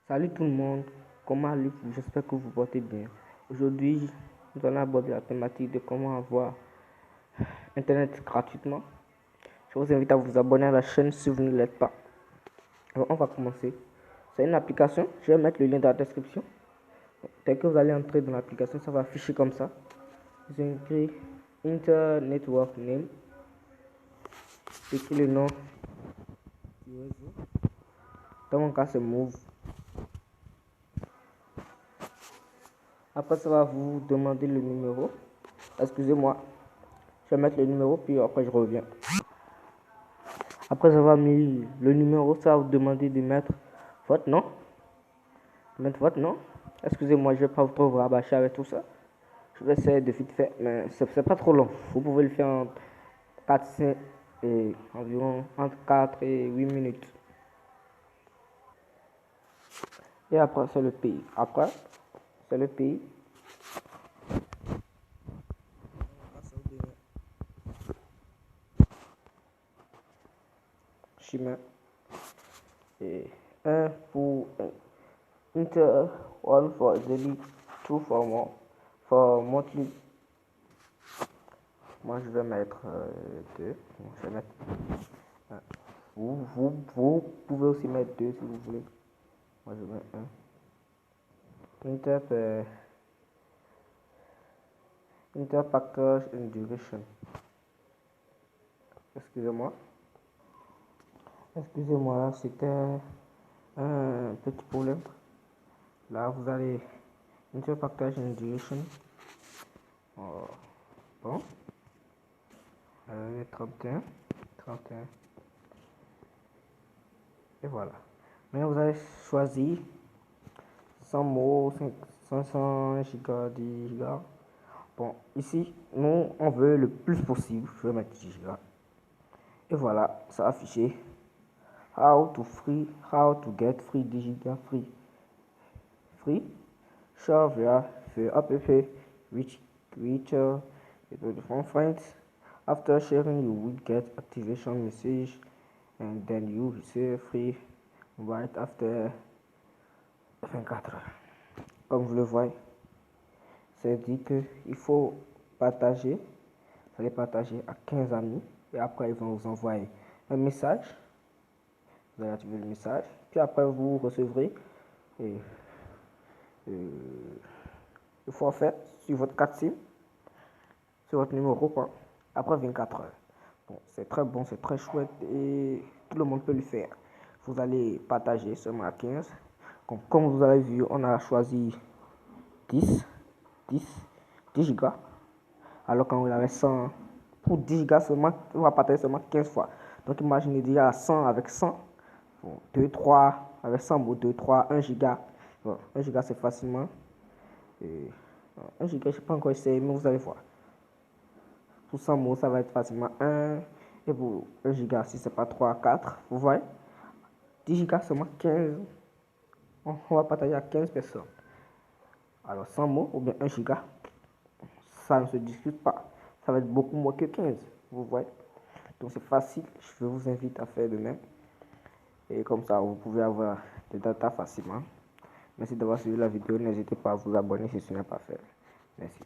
Salut tout le monde, comment allez-vous? J'espère que vous portez bien. Aujourd'hui, nous allons aborder la thématique de comment avoir Internet gratuitement. Je vous invite à vous abonner à la chaîne si vous ne l'êtes pas. Alors, on va commencer. C'est une application, je vais mettre le lien dans la description. Dès que vous allez entrer dans l'application, ça va afficher comme ça. Vous écrivez Internet Network Name. Écrivez le nom du réseau. Dans mon cas, c'est Move. Après, ça va vous demander le numéro. Excusez-moi. Je vais mettre le numéro, puis après, je reviens. Après avoir mis le numéro, ça va vous demander de mettre votre nom. Excusez-moi, je ne vais pas trop vous rabâcher avec tout ça. Je vais essayer de vite faire, mais c'est pas trop long. Vous pouvez le faire en 4, 5 et environ entre 4 et 8 minutes. Et après, c'est le pays. Après, c'est le pays. Chemin. Et 1 pour Inter, 1 for daily, 2 for monthly. Moi, je vais mettre 2. Je vais mettre 1. Vous pouvez aussi mettre 2 si vous voulez. Moi, je mets 1. Inter package and duration. Excusez-moi, là, c'était un petit problème. Là, vous allez Inter package and duration. Oh, bon. 31. Et voilà. Maintenant, vous allez choisir 100 mots, 500 gigas, 10 gigas. Bon, ici, nous, on veut le plus possible. Je vais mettre 10 gigas. Et voilà, ça a affiché. How to get free 10 gigas free. Share via app with your different friends. After sharing, you will get activation message and then you receive free right after 24 heures. Comme vous le voyez, c'est dit qu'il faut partager. Vous allez partager à 15 amis et après ils vont vous envoyer un message. Vous allez activer le message, puis après vous recevrez le forfait sur votre carte SIM, sur votre numéro quoi, après 24 heures. Bon, c'est très bon, c'est très chouette et tout le monde peut le faire. Vous allez partager seulement à 15. Comme vous avez vu, on a choisi 10 gigas. Alors quand vous avez 100, pour 10 gigas seulement, on va partager seulement 15 fois. Donc imaginez déjà 100 avec 100. Bon, 2, 3, avec 100 mots, 2, 3, 1 giga. Bon, 1 giga c'est facilement. 1 giga, je ne sais pas encore essayé, mais vous allez voir. Pour 100 mots, ça va être facilement 1. Et pour 1 giga, si ce n'est pas 3, 4, vous voyez. 10 gigas seulement 15. On va partager à 15 personnes. Alors 100 mots ou bien 1 giga, ça ne se discute pas. Ça va être beaucoup moins que 15. Vous voyez. Donc c'est facile. Je vous invite à faire de même. Et comme ça, vous pouvez avoir des data facilement. Merci d'avoir suivi la vidéo. N'hésitez pas à vous abonner si ce n'est pas fait. Merci.